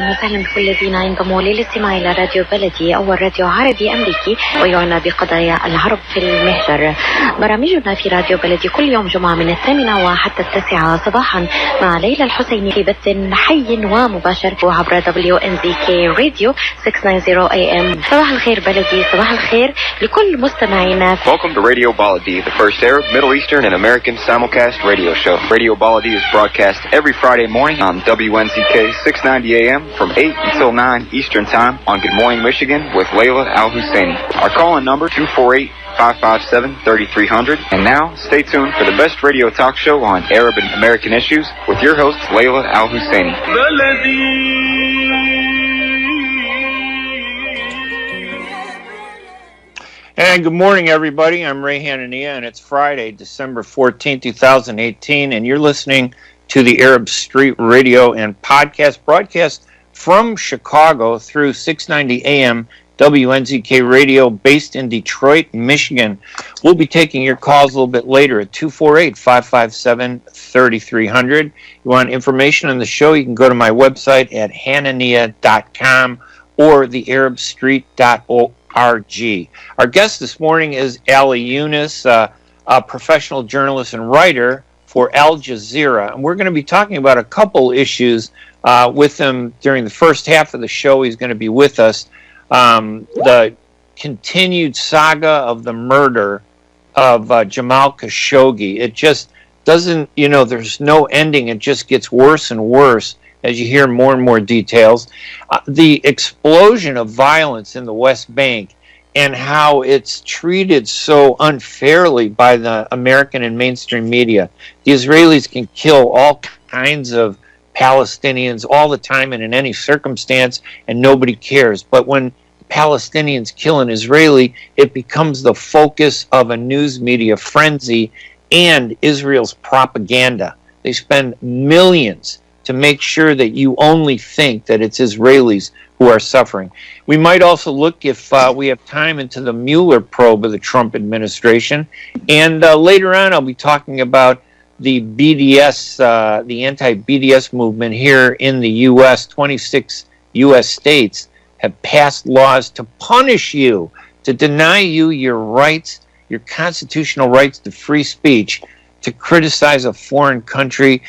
أهلا وسهلا بكل الذين ينضموا للاستماع إلى راديو بلدي أول راديو عربي أمريكي ويعنى بقضايا العرب في المهجر. برامجنا في راديو بلدي كل يوم جمعة من 8 وحتى 9 صباحا مع ليلى الحسيني في بث حي ومباشر عبر WNZK Radio 690 AM. صباح الخير بلدي، صباح الخير لكل مستمعينا. Welcome to Radio Baladi, the first Arab, Middle Eastern, and American simulcast radio show. Radio Baladi is broadcast every Friday morning on WNZK 690 AM from 8 until 9 Eastern Time on Good Morning Michigan with Layla Al-Husseini. Our call-in number 248-557-3300. And now, stay tuned for the best radio talk show on Arab and American issues with your host, Layla Al-Husseini. And good morning, everybody. I'm Ray Hanania, and it's Friday, December 14, 2018, and you're listening to the Arab Street Radio and podcast broadcast from Chicago through 690 AM WNZK Radio based in Detroit, Michigan. We'll be taking your calls a little bit later at 248-557-3300. You want information on the show, you can go to my website at hanania.com or thearabstreet.org. Our guest this morning is Younes, a professional journalist and writer for Aljazeera, and we're going to be talking about a couple issues with him during the first half of the show. He's going to be with us. The continued saga of the murder of Jamal Khashoggi. It just doesn't, there's no ending. It just gets worse and worse as you hear more and more details. The explosion of violence in the West Bank and how it's treated so unfairly by the American and mainstream media. The Israelis can kill all kinds of Palestinians all the time and in any circumstance, and nobody cares. But when Palestinians kill an Israeli, it becomes the focus of a news media frenzy and Israel's propaganda. They spend millions to make sure that you only think that it's Israelis who are suffering. We might also look, if we have time, into the Mueller probe of the Trump administration. And later on, I'll be talking about the BDS, the anti-BDS movement here in the U.S. 26 U.S. states have passed laws to punish you, to deny you your rights, your constitutional rights to free speech, to criticize a foreign country.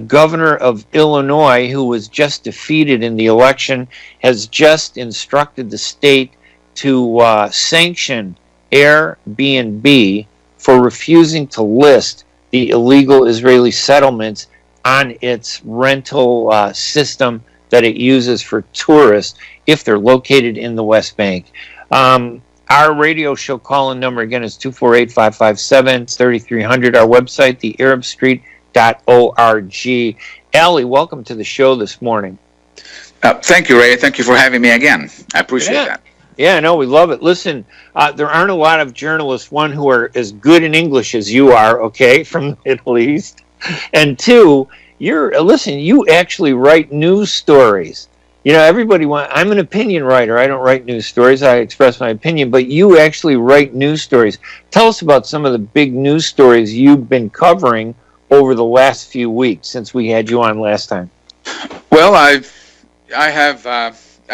Governor of Illinois, who was just defeated in the election, has just instructed the state to sanction Airbnb for refusing to list the illegal Israeli settlements on its rental system that it uses for tourists if they're located in the West Bank. Our radio show call-in number, again, is 248-557-3300. Our website, thearabstreet.org. Ali, welcome to the show this morning. Thank you, Ray. Thank you for having me again. I appreciate that. Yeah, no, we love it. Listen, there aren't a lot of journalists, one, who are as good in English as you are, okay, from the Middle East. And two, you actually write news stories. Everybody I'm an opinion writer. I don't write news stories. I express my opinion, but you actually write news stories. Tell us about some of the big news stories you've been covering over the last few weeks since we had you on last time. Well, I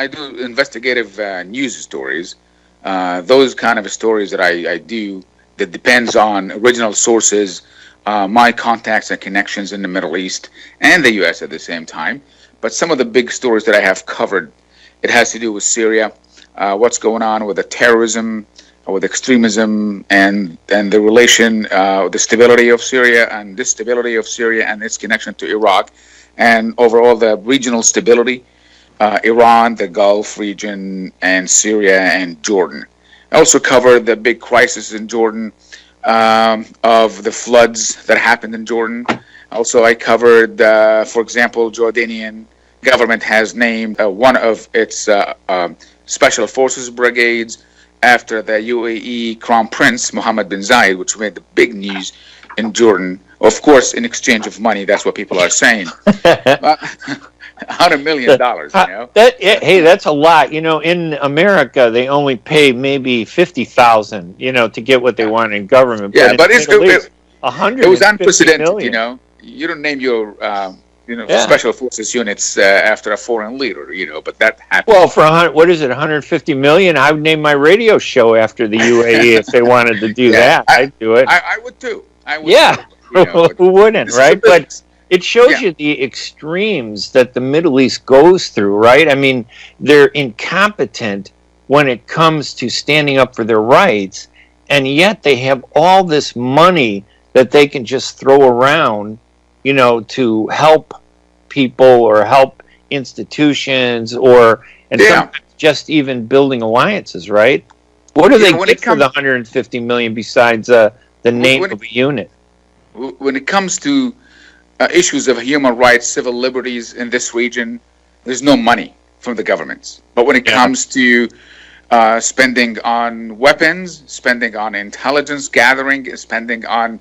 do investigative news stories. Those kind of stories that I do that depends on original sources, my contacts and connections in the Middle East and the U.S. at the same time. But some of the big stories that I have covered, it has to do with Syria, what's going on with the terrorism, with extremism, and the relation, the stability of Syria and the stability of Syria and its connection to Iraq, and overall the regional stability, Iran, the Gulf region, and Syria and Jordan. I also covered the big crisis in Jordan of the floods that happened in Jordan. Also, I covered, for example, Jordanian government has named one of its special forces brigades after the UAE Crown Prince Mohammed bin Zayed, which made the big news in Jordan. Of course, in exchange of money, that's what people are saying. $100 million, Hey, that's a lot. In America, they only pay maybe $50,000, to get what they want in government. Yeah, but it was unprecedented, million. You don't name your special forces units after a foreign leader, but that happened. Well, for what is it, 150 million? I would name my radio show after the UAE if they wanted to do that. I'd do it. I would too. Who wouldn't, right? But it shows you the extremes that the Middle East goes through, right? I mean, they're incompetent when it comes to standing up for their rights, and yet they have all this money that they can just throw around, to help people or help institutions sometimes just even building alliances, right? What do they get for the 150 million besides the name of a unit? When it comes to issues of human rights, civil liberties in this region, there's no money from the governments. But when it comes to spending on weapons, spending on intelligence gathering, spending on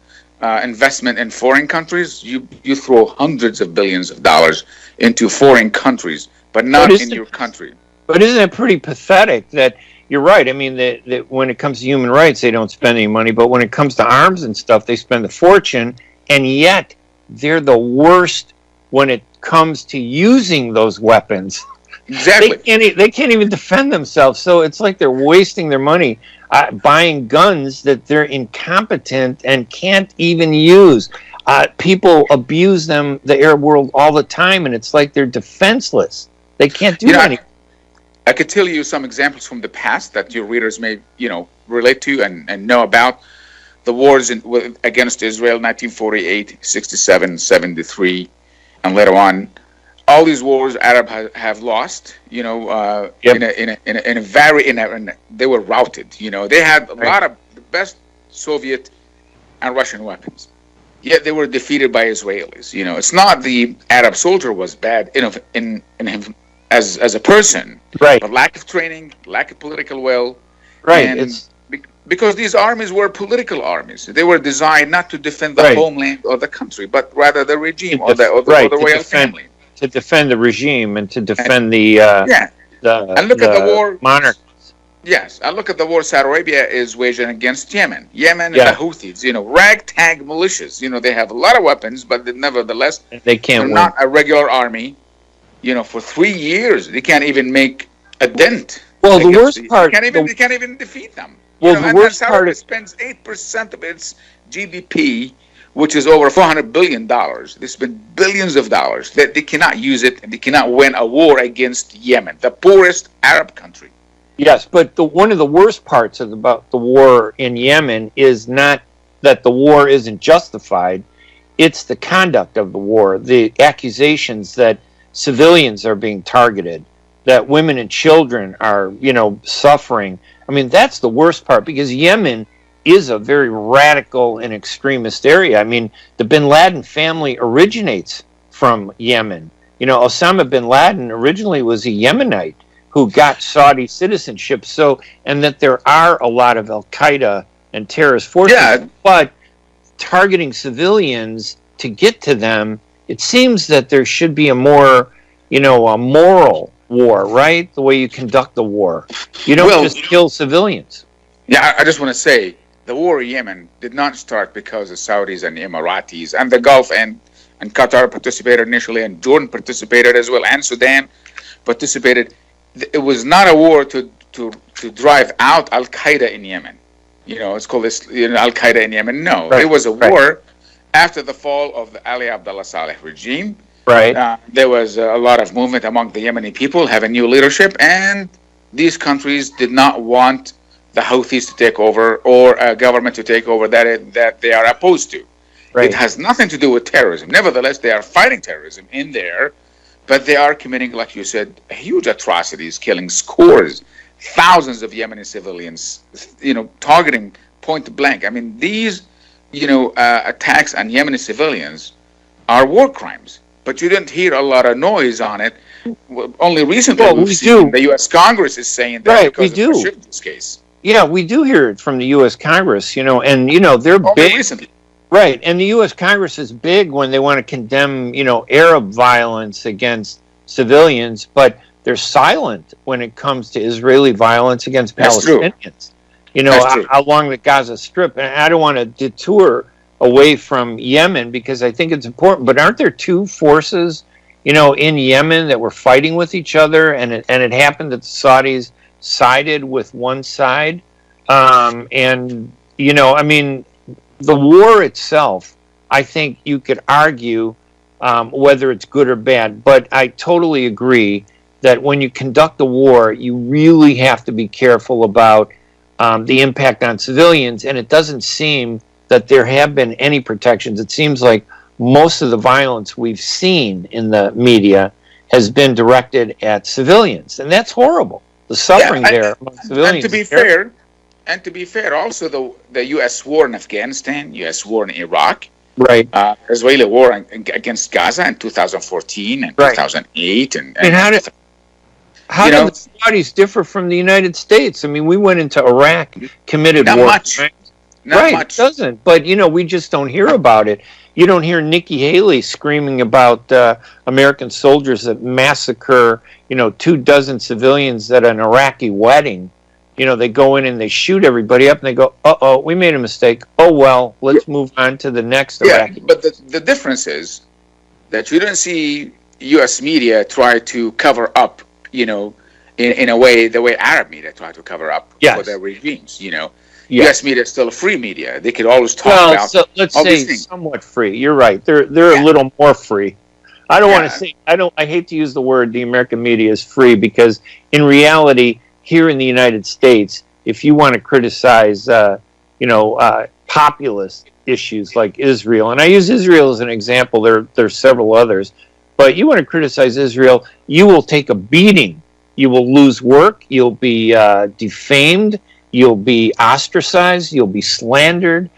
investment in foreign countries, you throw hundreds of billions of dollars into foreign countries, but not in your country. But isn't it pretty pathetic that you're right? I mean, that when it comes to human rights, they don't spend any money, but when it comes to arms and stuff, they spend a fortune, and yet they're the worst when it comes to using those weapons. Exactly. They can't even defend themselves, so it's like they're wasting their money buying guns that they're incompetent and can't even use. People abuse them, the Arab world, all the time, and it's like they're defenseless. They can't do anything. I could tell you some examples from the past that your readers may, relate to and know about. The wars against Israel, 1948, 67, 73, and later on. All these wars, Arab have lost. They were routed. They had a lot of the best Soviet and Russian weapons, yet they were defeated by Israelis. It's not the Arab soldier was bad in him as a person, right? But lack of training, lack of political will, right? And because these armies were political armies. They were designed not to defend the homeland or the country, but rather the regime or the royal family. To defend the regime and to defend the and look at the war monarch. Yes, and look at the war Saudi Arabia is waging against Yemen. Yemen and the Houthis, ragtag militias. They have a lot of weapons, but nevertheless they can't win. Not a regular army. For 3 years they can't even make a dent. Well, the worst part, they can't even defeat them. Well, the worst Saudi part Arabia spends 8% of its GDP, which is over $400 billion. They spend billions of dollars that they cannot use it, and they cannot win a war against Yemen, the poorest Arab country. Yes, but one of the worst parts about the war in Yemen is not that the war isn't justified. It's the conduct of the war, the accusations that civilians are being targeted, that women and children are, suffering. I mean, that's the worst part, because Yemen is a very radical and extremist area. I mean, the bin Laden family originates from Yemen. Osama bin Laden originally was a Yemenite who got Saudi citizenship. And that there are a lot of Al-Qaeda and terrorist forces, but targeting civilians to get to them, it seems that there should be a more, a moral war, right? The way you conduct the war. You don't just kill civilians. Yeah, I just want to say, the war in Yemen did not start because the Saudis and the Emiratis and the Gulf and Qatar participated initially, and Jordan participated as well, and Sudan participated. It was not a war to drive out Al-Qaeda in Yemen. It's called Al-Qaeda in Yemen. No, it was a war after the fall of the Ali Abdullah Saleh regime. Right. There was a lot of movement among the Yemeni people, having new leadership, and these countries did not want the Houthis to take over, or a government to take over that they are opposed to. Right. It has nothing to do with terrorism. Nevertheless, they are fighting terrorism in there, but they are committing, like you said, huge atrocities, killing scores, thousands of Yemeni civilians, targeting point blank. I mean, these, attacks on Yemeni civilians are war crimes, but you didn't hear a lot of noise on it. Only recently, the U.S. Congress is saying that because of Khashoggi's case. Yeah, we do hear it from the U.S. Congress, they're only big. Recently. Right, and the U.S. Congress is big when they want to condemn, Arab violence against civilians, but they're silent when it comes to Israeli violence against Palestinians. Along the Gaza Strip, and I don't want to detour away from Yemen because I think it's important. But aren't there two forces, in Yemen that were fighting with each other, and it happened that the Saudis sided with one side, and the war itself, I think you could argue whether it's good or bad, but I totally agree that when you conduct a war, you really have to be careful about the impact on civilians, and it doesn't seem that there have been any protections. It seems like most of the violence we've seen in the media has been directed at civilians, and that's horrible. The suffering there among civilians. And to be fair, also the U.S. war in Afghanistan, U.S. war in Iraq, right? Israeli war against Gaza in 2014 and 2008, and how do the Saudis differ from the United States? I mean, we went into Iraq, committed war. Not much. It doesn't. But, we just don't hear about it. You don't hear Nikki Haley screaming about American soldiers that massacre, 24 civilians at an Iraqi wedding. They go in and they shoot everybody up, and they go, uh-oh, we made a mistake. Oh, well, let's move on to the next Iraqi. But the difference is that you don't see U.S. media try to cover up, in a way, the way Arab media try to cover up for their regimes, U.S. media is still a free media. They could always talk about so let's say somewhat free. You're right. They're a little more free. I don't want to say, I hate to use the word the American media is free, because in reality, here in the United States, if you want to criticize, populist issues like Israel, and I use Israel as an example, there's several others, but you want to criticize Israel, you will take a beating. You will lose work. You'll be defamed. You'll be ostracized. You'll be slandered.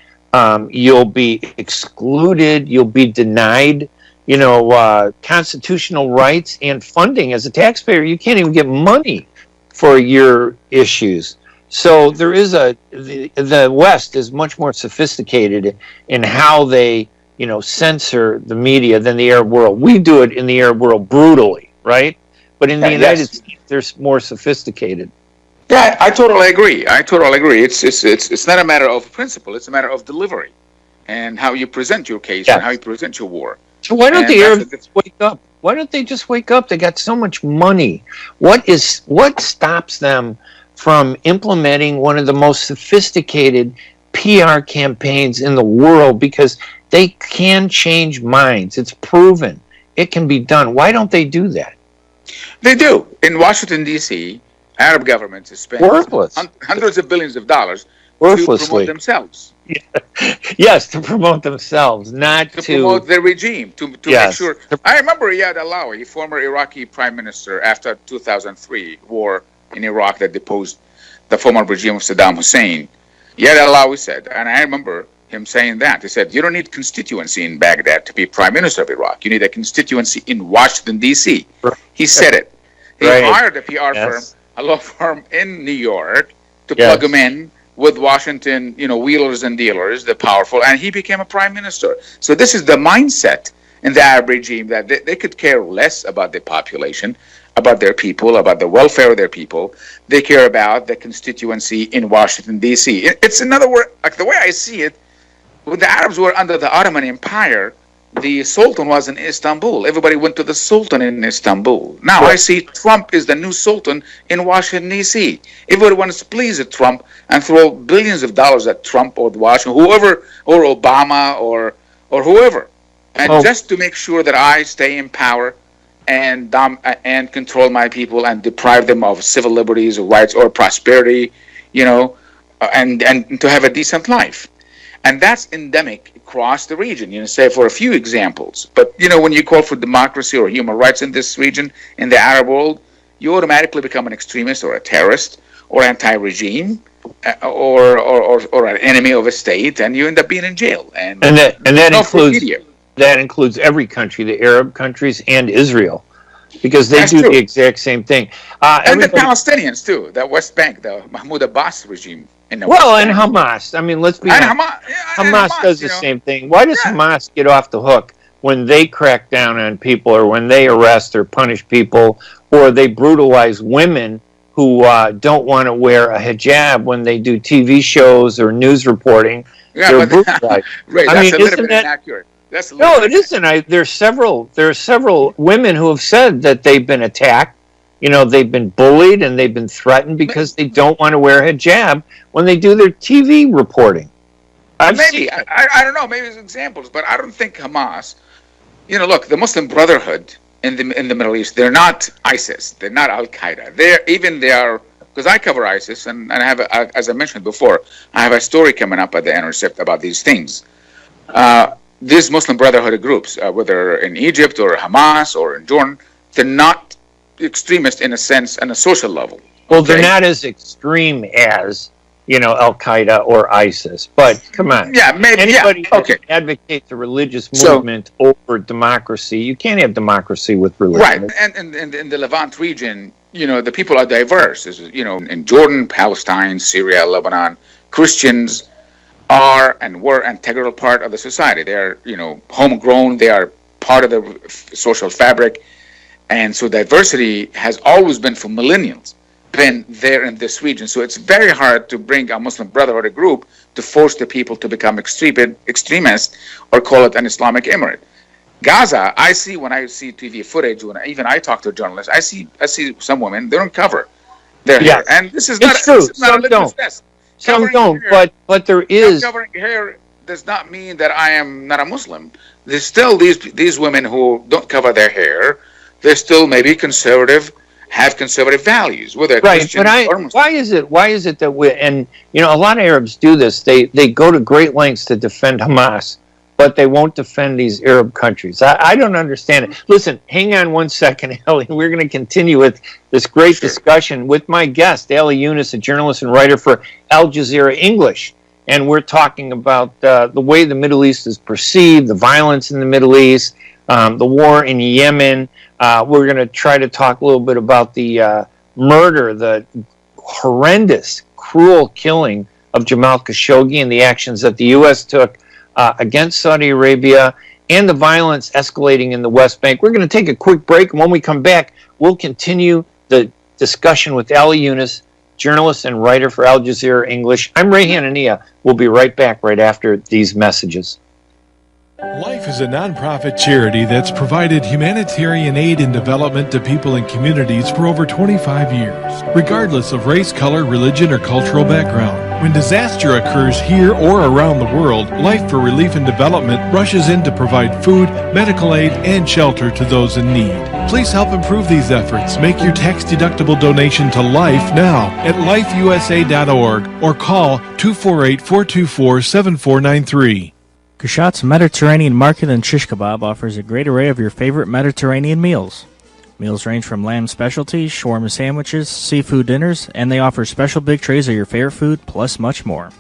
You'll be excluded. You'll be denied, constitutional rights and funding. As a taxpayer, you can't even get money for your issues. So there is the West is much more sophisticated in how they, censor the media than the Arab world. We do it in the Arab world brutally, right? But in the United States, they're more sophisticated. Yeah, I totally agree. It's not a matter of principle. It's a matter of delivery and how you present your case and how you present your war. So why don't the Arabs wake up? Why don't they just wake up? They got so much money. What stops them from implementing one of the most sophisticated PR campaigns in the world? Because they can change minds. It's proven. It can be done. Why don't they do that? They do. In Washington, D.C., Arab governments have spent hundreds of billions of dollars to promote themselves. Yes, to promote themselves, not to promote their regime, to make sure. I remember Iyad Allawi, former Iraqi prime minister, after 2003 war in Iraq that deposed the former regime of Saddam Hussein. Iyad Allawi said, and I remember him saying that, he said, you don't need constituency in Baghdad to be prime minister of Iraq. You need a constituency in Washington, D.C. He said it. He hired a PR firm, a law firm in New York, to plug him in with Washington, wheelers and dealers, the powerful, and he became a prime minister. So this is the mindset in the Arab regime, that they could care less about the population, about their people, about the welfare of their people. They care about the constituency in Washington, D.C. It's another word, like the way I see it, when the Arabs were under the Ottoman Empire, the Sultan was in Istanbul. Everybody went to the Sultan in Istanbul. Now I see Trump is the new Sultan in Washington, D.C. Everybody wants to please Trump and throw billions of dollars at Trump or Washington, whoever, or Obama or whoever. And just to make sure that I stay in power and control my people and deprive them of civil liberties or rights or prosperity, and to have a decent life. And that's endemic across the region, say for a few examples. But, when you call for democracy or human rights in this region, in the Arab world, you automatically become an extremist or a terrorist or anti-regime or an enemy of a state, and you end up being in jail. And that includes every country, the Arab countries and Israel, because they do the exact same thing. And the Palestinians, too, the West Bank, the Mahmoud Abbas regime. And Hamas. I mean, let's be honest. Hamas does the same thing. Why does Hamas get off the hook when they crack down on people, or when they arrest or punish people, or they brutalize women who don't want to wear a hijab when they do TV shows or news reporting? Yeah, They're but brutalized. Ray, that's a little bit inaccurate. That's a little No, it isn't. There's several women who have said that they've been attacked. You know, they've been bullied and they've been threatened because they don't want to wear a hijab when they do their TV reporting. Maybe I don't know. Maybe there's examples, but I don't think Hamas. You know, look, the Muslim Brotherhood in the Middle East. They're not ISIS. They're not Al Qaeda. They are because I cover ISIS and I have, as I mentioned before, I have a story coming up at the Intercept about these things. These Muslim Brotherhood groups, whether in Egypt or Hamas or in Jordan, they're not extremist in a sense on a social level. Well, they're not as extreme as, you know, Al Qaeda or ISIS. But come on, yeah, maybe anybody that advocates a religious movement over democracy, you can't have democracy with religion. Right, and in the Levant region, you know, the people are diverse. You know, in Jordan, Palestine, Syria, Lebanon, Christians are and were an integral part of the society. They are, you know, homegrown. They are part of the social fabric. And so diversity has always been for millennials, been there in this region. So it's very hard to bring a Muslim Brotherhood group to force the people to become extremist or call it an Islamic emirate. Gaza, I see when I see TV footage, when I talk to journalists, I see some women, they don't cover their hair. And this is not true. This is not a litmus test. Some don't, but there is. Covering hair does not mean that I am not a Muslim. There's still these women who don't cover their hair. They're still maybe conservative, have conservative values, whether Christian or Muslim. Why is it that and you know, a lot of Arabs do this. They go to great lengths to defend Hamas, but they won't defend these Arab countries. I don't understand it. Listen, hang on one second, Ellie. We're going to continue with this great discussion with my guest, Ali Younes, a journalist and writer for Aljazeera English. And we're talking about the way the Middle East is perceived, the violence in the Middle East, the war in Yemen. We're going to try to talk a little bit about the murder, the horrendous, cruel killing of Jamal Khashoggi and the actions that the U.S. took against Saudi Arabia and the violence escalating in the West Bank. We're going to take a quick break, and when we come back, we'll continue the discussion with Ali Younes, journalist and writer for Aljazeera English. I'm Ray Hanania. We'll be right back right after these messages. Life is a nonprofit charity that's provided humanitarian aid and development to people and communities for over 25 years, regardless of race, color, religion, or cultural background. When disaster occurs here or around the world, Life for Relief and Development rushes in to provide food, medical aid, and shelter to those in need. Please help improve these efforts. Make your tax-deductible donation to Life now at lifeusa.org or call 248-424-7493. Kashat's Mediterranean Market and Shish Kebab offers a great array of your favorite Mediterranean meals. Meals range from lamb specialties, shawarma sandwiches, seafood dinners, and they offer special big trays of your favorite food, plus much more.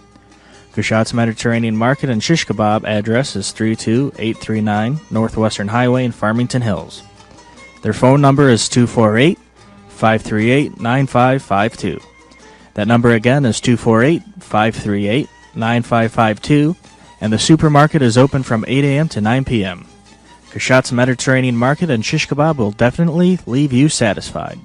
Kashat's Mediterranean Market and Shish Kebab address is 32839 Northwestern Highway in Farmington Hills. Their phone number is 248-538-9552. That number again is 248-538-9552. And the supermarket is open from 8 a.m. to 9 p.m. Kashat's Mediterranean Market and Shish Kebab will definitely leave you satisfied.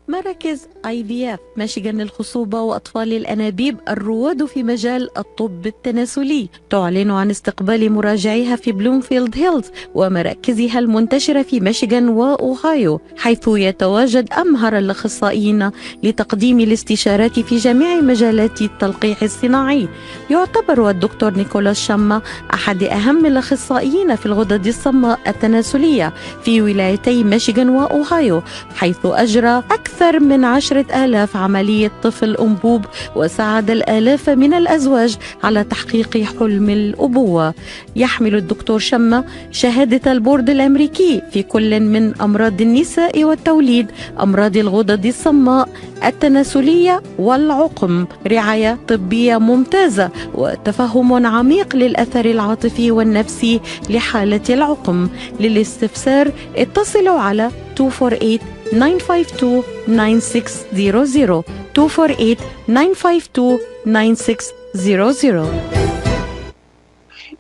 مراكز IVF ميشيغان للخصوبة وأطفال الأنابيب الرواد في مجال الطب التناسلي تعلن عن استقبال مراجعيها في بلومفيلد هيلز ومراكزها المنتشرة في ميشيغان وأوهايو، حيث يتواجد أمهر الأخصائيين لتقديم الاستشارات في جميع مجالات التلقيح الصناعي. يعتبر الدكتور نيكولاس شاما أحد أهم الأخصائيين في الغدد الصماء التناسلية في ولايتي ميشيغان وأوهايو، حيث أجرى أكثر من 10,000 عملية طفل أنبوب وساعد الآلاف من الأزواج على تحقيق حلم الأبوة. يحمل الدكتور شما شهادة البورد الأمريكي في كل من أمراض النساء والتوليد، أمراض الغدد الصماء التناسلية والعقم، رعاية طبية ممتازة وتفهم عميق للأثر العاطفي والنفسي لحالة العقم. للاستفسار اتصلوا على 248-952-9600 248-952-9600.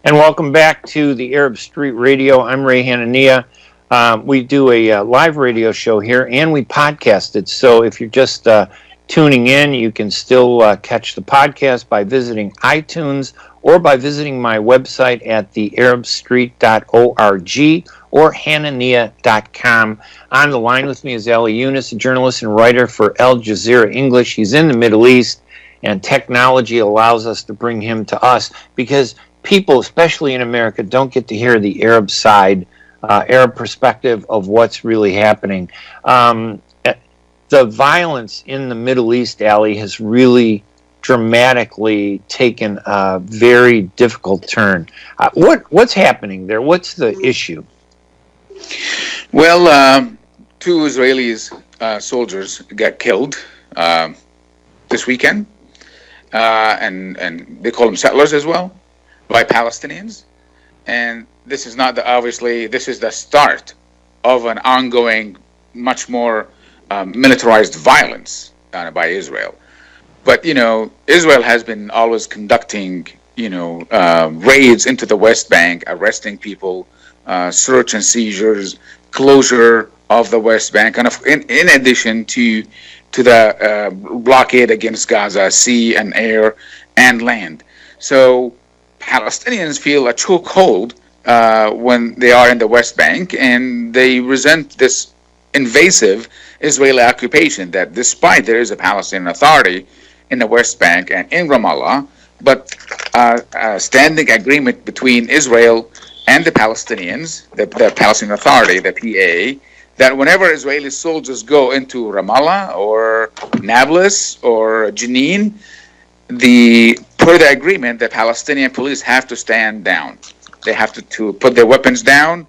And welcome back to the Arab Street Radio. I'm Ray Hanania. We do a live radio show here, and we podcast it. So if you're just tuning in, you can still catch the podcast by visiting iTunes or by visiting my website at thearabstreet.org or hanania.com. On the line with me is Ali Younes, a journalist and writer for Aljazeera English. He's in the Middle East, and technology allows us to bring him to us because people, especially in America, don't get to hear the Arab side, Arab perspective of what's really happening. The violence in the Middle East, Ali, has really dramatically taken a very difficult turn. What's happening there? What's the issue? Well, two Israeli soldiers got killed this weekend, and they call them settlers as well, by Palestinians. And this is not this is the start of an ongoing, much more militarized violence by Israel. But, Israel has been always conducting, raids into the West Bank, arresting people, search and seizures, closure of the West Bank, and in addition to the blockade against Gaza, sea and air and land. So Palestinians feel a chokehold when they are in the West Bank, and they resent this invasive Israeli occupation that, despite there is a Palestinian Authority in the West Bank and in Ramallah, but a standing agreement between Israel and the Palestinians, the Palestinian Authority, the PA, that whenever Israeli soldiers go into Ramallah or Nablus or Jenin, per the agreement, the Palestinian police have to stand down. They have to put their weapons down,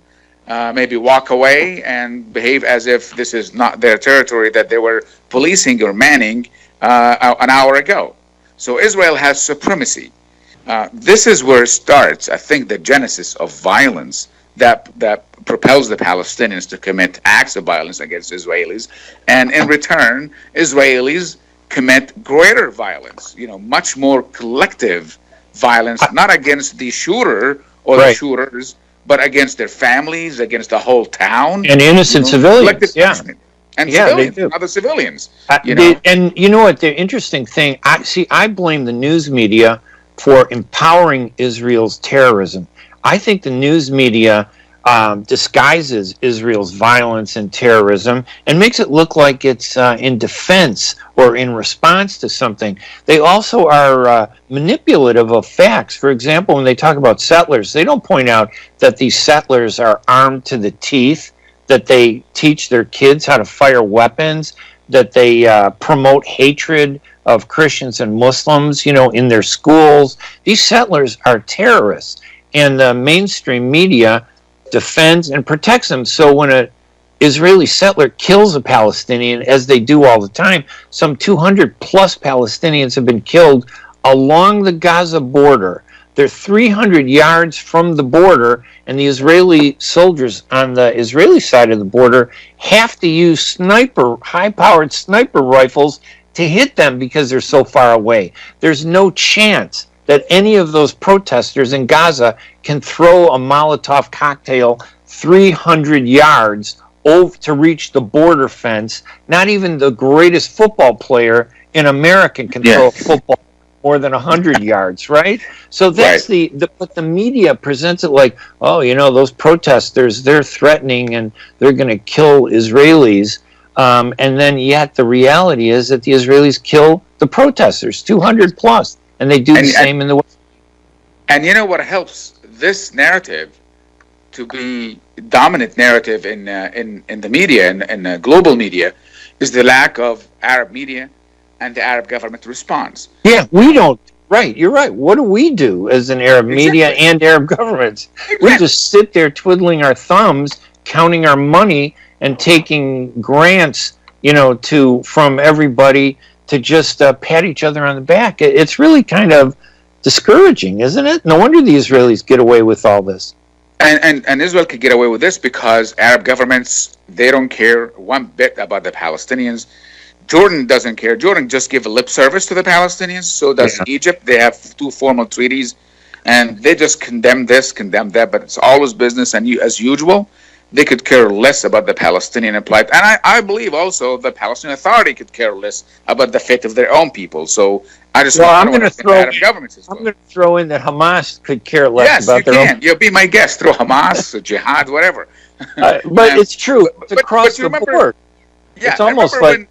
maybe walk away and behave as if this is not their territory that they were policing or manning an hour ago. So Israel has supremacy. This is where it starts, I think, the genesis of violence that propels the Palestinians to commit acts of violence against Israelis. And in return, Israelis commit greater violence, much more collective violence, not against the shooter or the shooters, but against their families, against the whole town. And innocent civilians, And civilians, they do. Other civilians. And you know what, the interesting thing, I blame the news media for empowering Israel's terrorism. I think the news media disguises Israel's violence and terrorism and makes it look like it's in defense or in response to something. They also are manipulative of facts. For example, when they talk about settlers, they don't point out that these settlers are armed to the teeth, that they teach their kids how to fire weapons, that they promote hatred of Christians and Muslims, in their schools. These settlers are terrorists, and the mainstream media defends and protects them. So when an Israeli settler kills a Palestinian, as they do all the time, some 200 plus Palestinians have been killed along the Gaza border. They're 300 yards from the border, and the Israeli soldiers on the Israeli side of the border have to use high-powered sniper rifles to hit them because they're so far away. There's no chance that any of those protesters in Gaza can throw a Molotov cocktail 300 yards over to reach the border fence. Not even the greatest football player in America can throw a football more than 100 yards, right? So that's but the media presents it like, those protesters, they're threatening and they're going to kill Israelis. And then yet the reality is that the Israelis kill the protesters, 200 plus, and they do the same in the West. And what helps this narrative to be dominant narrative in the media and global media is the lack of Arab media and the Arab government response. Yeah, we don't. Right, you're right. What do we do as an Arab media and Arab governments? We just sit there twiddling our thumbs, counting our money, and taking grants, from everybody to just pat each other on the back. It's really kind of discouraging, isn't it? No wonder the Israelis get away with all this. And Israel could get away with this because Arab governments, they don't care one bit about the Palestinians. Jordan doesn't care. Jordan just give a lip service to the Palestinians. So does Egypt. They have 2 formal treaties, and they just condemn this, condemn that, but it's always business as usual. they could care less about the Palestinian plight. And I believe also the Palestinian Authority could care less about the fate of their own people. So I just I'm going to throw Arab governments as well. I'm going to throw in that Hamas could care less about their own. You'll be my guest. Throw Hamas, jihad, whatever. But it's true. It's across the board. Yeah, it's almost like.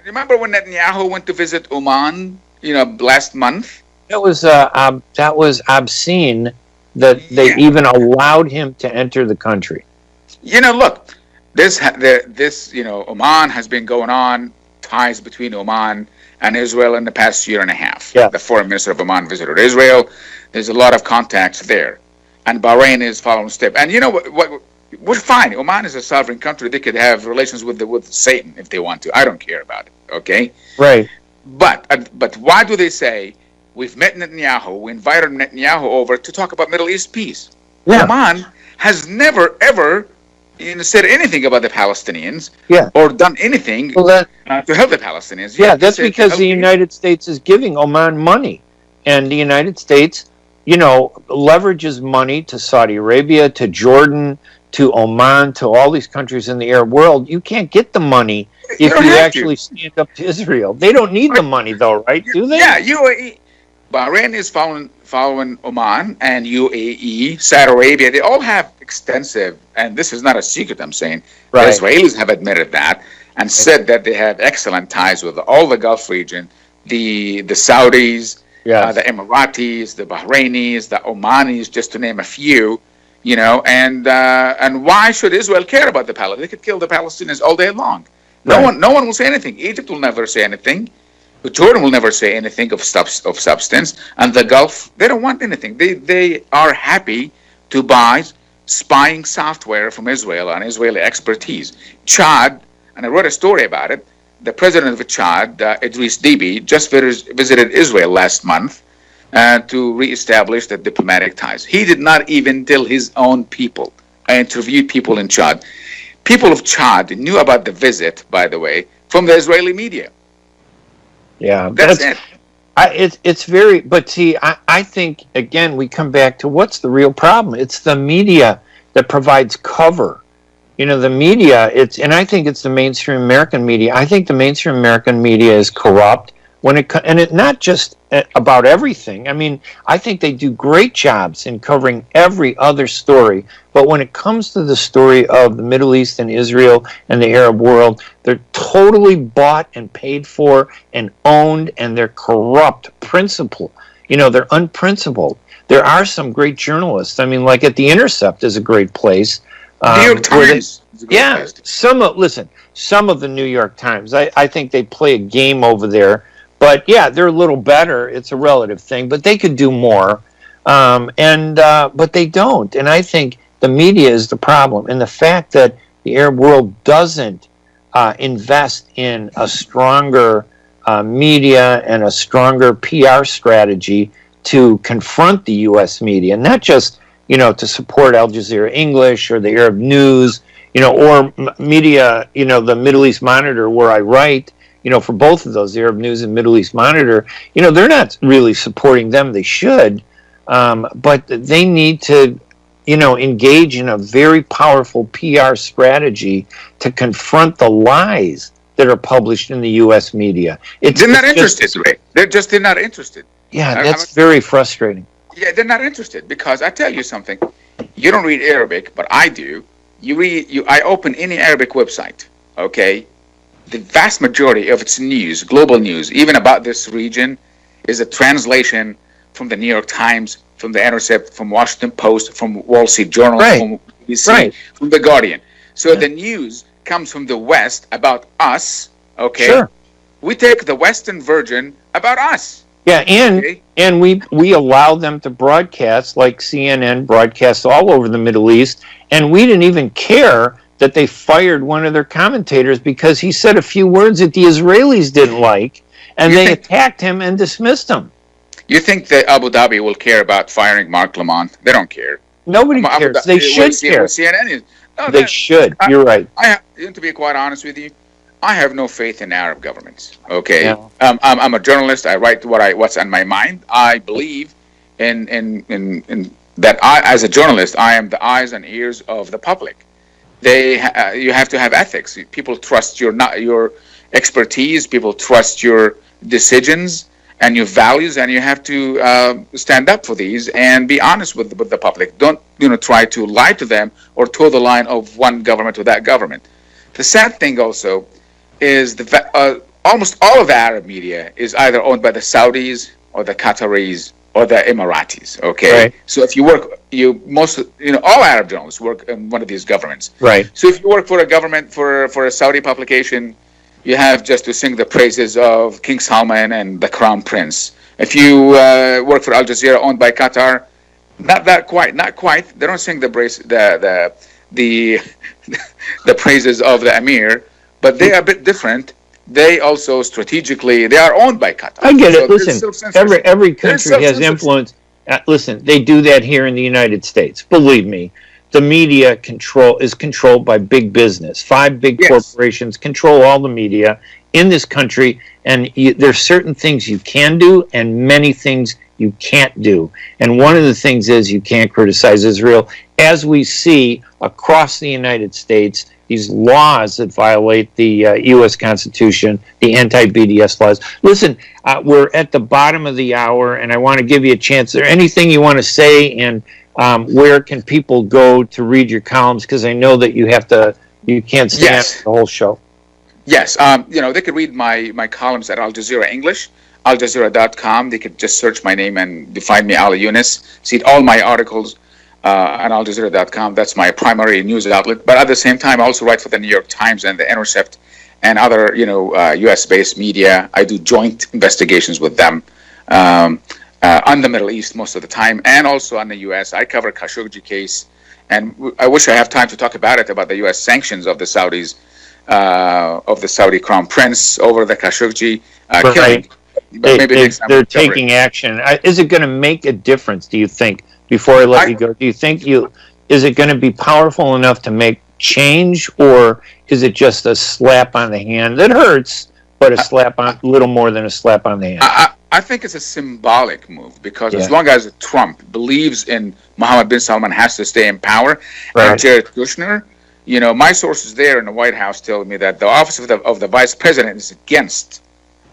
Remember when Netanyahu went to visit Oman? Last month. That was obscene that they even allowed him to enter the country. Look, this Oman has been going on, ties between Oman and Israel in the past year and a half. Yeah. The foreign minister of Oman visited Israel. There's a lot of contacts there, and Bahrain is following step. And we're fine. Oman is a sovereign country. They could have relations with Satan if they want to. I don't care about it. Okay. Right. But why do they say we've met Netanyahu? We invited Netanyahu over to talk about Middle East peace. Yeah. Oman has never ever said anything about the Palestinians. Or done anything to help the Palestinians. That's because the United States is giving Oman money, and the United States, leverages money to Saudi Arabia, to Jordan, to Oman, to all these countries in the Arab world. You can't get the money if you actually stand up to Israel. They don't need the money, though, right? Do they? Yeah, UAE. Bahrain is following Oman, and UAE, Saudi Arabia. They all have extensive, and this is not a secret, I'm saying. Right. The Israelis have admitted that and said that they have excellent ties with all the Gulf region, the Saudis, the Emiratis, the Bahrainis, the Omanis, just to name a few. And why should Israel care about the Palestinians? They could kill the Palestinians all day long. No one will say anything. Egypt will never say anything. Jordan will never say anything of substance. And the Gulf, they don't want anything. They are happy to buy spying software from Israel and Israeli expertise. Chad, and I wrote a story about it, the president of Chad, Idris Deby, just visited Israel last month to reestablish the diplomatic ties. He did not even tell his own people. I interviewed people in Chad. People of Chad knew about the visit, by the way, from the Israeli media. Yeah, that's it. It's very, but see, I think, again, we come back to what's the real problem. It's the media that provides cover. The media, and I think it's the mainstream American media. I think the mainstream American media is corrupt and it's not just about everything. I mean, I think they do great jobs in covering every other story, but when it comes to the story of the Middle East and Israel and the Arab world, they're totally bought and paid for and owned, and they're corrupt, principled. They're unprincipled. There are some great journalists. I mean, like at The Intercept is a great place. New York Times. Some of the New York Times. I think they play a game over there. But they're a little better. It's a relative thing, but they could do more, but they don't. And I think the media is the problem, and the fact that the Arab world doesn't invest in a stronger media and a stronger PR strategy to confront the U.S. media, not just to support Aljazeera English or the Arab News, or media, the Middle East Monitor, where I write. For both of those, the Arab News and Middle East Monitor, they're not really supporting them. They should, but they need to, engage in a very powerful PR strategy to confront the lies that are published in the U.S. media. They're not interested, Ray. They're not interested. Yeah, that's very frustrating. Yeah, they're not interested because I tell you something. You don't read Arabic, but I do. I open any Arabic website, okay? The vast majority of its news, global news, even about this region, is a translation from the New York Times, from the Intercept, from Washington Post, from Wall Street Journal, from BBC, from The Guardian. So the news comes from the West about us, okay? Sure. We take the Western version about us. Yeah, and we allow them to broadcast, like CNN broadcasts all over the Middle East, and we didn't even care that they fired one of their commentators because he said a few words that the Israelis didn't like, and they attacked him and dismissed him. You think that Abu Dhabi will care about firing Mark Lamont? They don't care. Nobody cares. They should care. CNN they should. You're right. To be quite honest with you, I have no faith in Arab governments. Okay, yeah. I'm a journalist. I write what's on my mind. I believe in that I, as a journalist, I am the eyes and ears of the public. You have to have ethics. People trust your expertise. People trust your decisions and your values, and you have to stand up for these and be honest with the public. Don't try to lie to them or toe the line of one government to that government. The sad thing also is almost all of the Arab media is either owned by the Saudis or the Qataris or the Emiratis. Okay, right. So if you work, all Arab journalists work in one of these governments. Right. So if you work for a government for a Saudi publication, you have just to sing the praises of King Salman and the Crown Prince. If you work for Al Jazeera, owned by Qatar, not quite. They don't sing the praises of the Emir, but they are a bit different. They also strategically, they are owned by Qatar. I get it. So listen, every country has influence. Listen, they do that here in the United States. Believe me, the media is controlled by big business. 5 big corporations control all the media in this country, and there's certain things you can do and many things you can't do. And one of the things is you can't criticize Israel, as we see across the United States. These laws that violate the U.S. Constitution, the anti-BDS laws. Listen, we're at the bottom of the hour, and I want to give you a chance. Is there anything you want to say, and where can people go to read your columns? Because I know that you can't stand the whole show. Yes, they could read my columns at Aljazeera English, aljazeera.com. They could just search my name and find me, Ali Younes. See all my articles. On aljazeera.com. That's my primary news outlet. But at the same time, I also write for the New York Times and the Intercept and other, U.S.-based media. I do joint investigations with them on the Middle East most of the time, and also on the U.S. I cover Khashoggi case, and I wish I have time to talk about the U.S. sanctions of the Saudis, of the Saudi Crown Prince over the Khashoggi killing. But they're taking action. Is it going to make a difference, do you think? Before I let you go, do you think is it going to be powerful enough to make change, or is it just a slap on the hand that hurts, but a little more than a slap on the hand? I think it's a symbolic move, because as long as Trump believes in Mohammed bin Salman has to stay in power, and Jared Kushner, my sources there in the White House tell me that the office of the vice president is against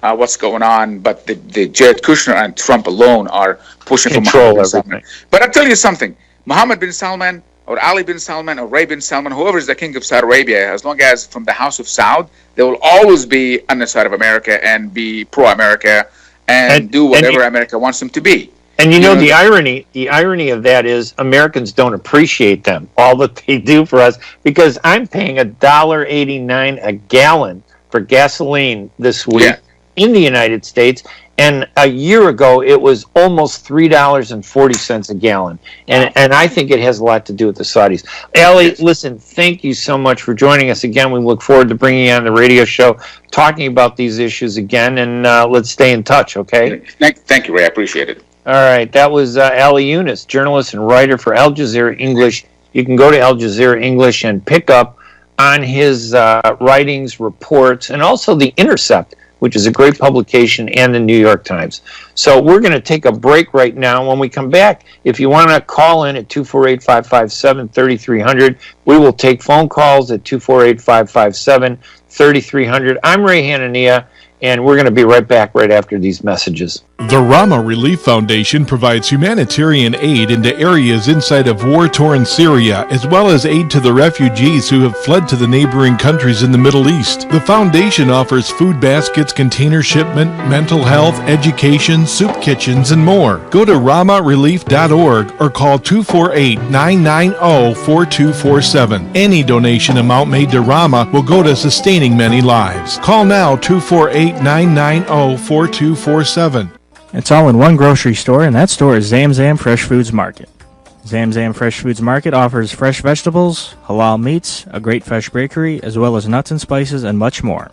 what's going on, but the Jared Kushner and Trump alone are pushing control for Mohammed bin Salman. But I'll tell you something, Mohammed bin Salman or Ali bin Salman or Ray bin Salman, whoever is the king of Saudi Arabia, as long as from the House of Saud, they will always be on the side of America and be pro-America and do whatever America wants them to be. And the irony of that is Americans don't appreciate them, all that they do for us, because I'm paying $1.89 a gallon for gasoline this week in the United States, and a year ago it was almost $3.40 a gallon, and I think it has a lot to do with the Saudis. Ali, listen, thank you so much for joining us again. We look forward to bringing you on the radio show, talking about these issues again, and let's stay in touch, okay? Thank you, Ray. I appreciate it. All right, that was Ali Younes, journalist and writer for Al Jazeera English. You can go to Al Jazeera English and pick up on his writings, reports, and also The Intercept, which is a great publication, and the New York Times. So we're going to take a break right now. When we come back, if you want to call in at 248-557-3300, we will take phone calls at 248-557-3300. I'm Ray Hanania, and we're going to be right back right after these messages. The Rama Relief Foundation provides humanitarian aid into areas inside of war-torn Syria, as well as aid to the refugees who have fled to the neighboring countries in the Middle East. The foundation offers food baskets, container shipment, mental health, education, soup kitchens, and more. Go to ramarelief.org or call 248-990-4247. Any donation amount made to Rama will go to sustaining many lives. Call now 248-990-4247. It's all in one grocery store, and that store is Zamzam Fresh Foods Market. Zamzam Fresh Foods Market offers fresh vegetables, halal meats, a great fresh bakery, as well as nuts and spices and much more.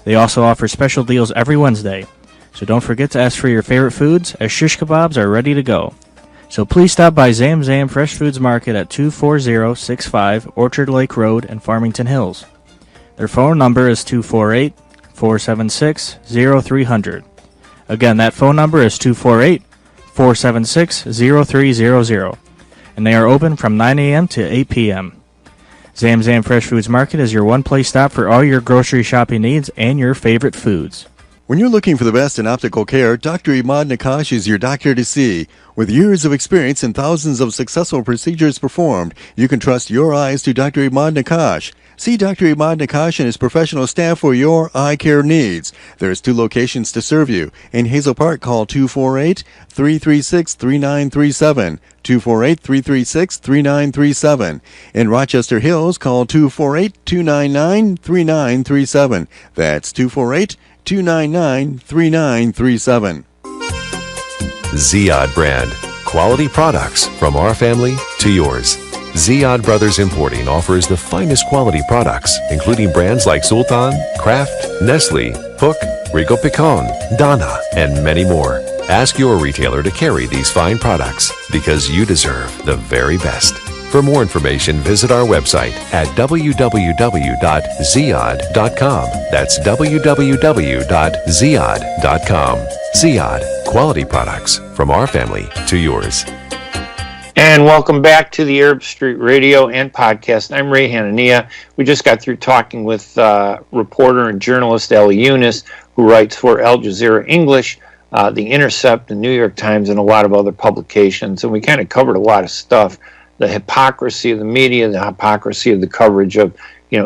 They also offer special deals every Wednesday, so don't forget to ask for your favorite foods, as shish kebabs are ready to go. So please stop by Zamzam Fresh Foods Market at 24065 Orchard Lake Road in Farmington Hills. Their phone number is 248-476-0300. Again, that phone number is 248-476-0300. and they are open from 9 a.m. to 8 p.m. Zam Zam Fresh Foods Market is your one-place stop for all your grocery shopping needs and your favorite foods. When you're looking for the best in optical care, Dr. Imad Nakash is your doctor to see. With years of experience and thousands of successful procedures performed, you can trust your eyes to Dr. Imad Nakash. See Dr. Imad Nakash and his professional staff for your eye care needs. There's 2 locations to serve you. In Hazel Park, call 248-336-3937. 248-336-3937. In Rochester Hills, call 248-299-3937. That's 248-299-3937. Ziyad brand. Quality products from our family to yours. Ziyad Brothers Importing offers the finest quality products, including brands like Sultan, Kraft, Nestle, Hook, Rico Picon, Donna, and many more. Ask your retailer to carry these fine products because you deserve the very best. For more information, visit our website at www.ziyad.com. That's www.ziyad.com. Ziyad, quality products from our family to yours. And welcome back to the Arab Street Radio and podcast. I'm Ray Hanania. We just got through talking with reporter and journalist Younes, who writes for Aljazeera English, The Intercept, the New York Times, and a lot of other publications. And we kind of covered a lot of stuff. The hypocrisy of the media, the hypocrisy of the coverage of,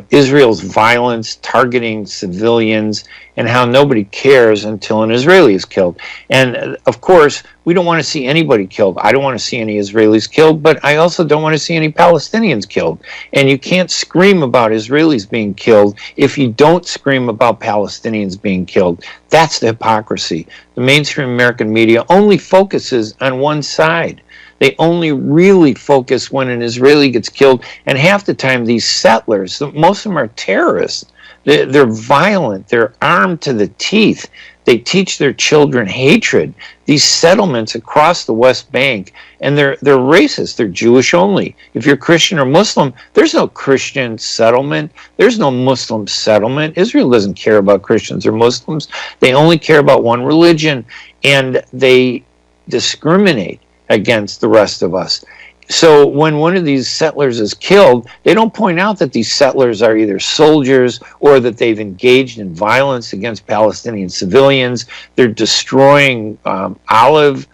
Israel's violence, targeting civilians, and how nobody cares until an Israeli is killed. And, of course, we don't want to see anybody killed. I don't want to see any Israelis killed, but I also don't want to see any Palestinians killed. And you can't scream about Israelis being killed if you don't scream about Palestinians being killed. That's the hypocrisy. The mainstream American media only focuses on one side. They only really focus when an Israeli gets killed. And half the time, these settlers, most of them are terrorists. They're violent. They're armed to the teeth. They teach their children hatred. These settlements across the West Bank, and they're racist. They're Jewish only. If you're Christian or Muslim, there's no Christian settlement. There's no Muslim settlement. Israel doesn't care about Christians or Muslims. They only care about one religion, and they discriminate against the rest of us. So when one of these settlers is killed, they don't point out that these settlers are either soldiers or that they've engaged in violence against Palestinian civilians. They're destroying olive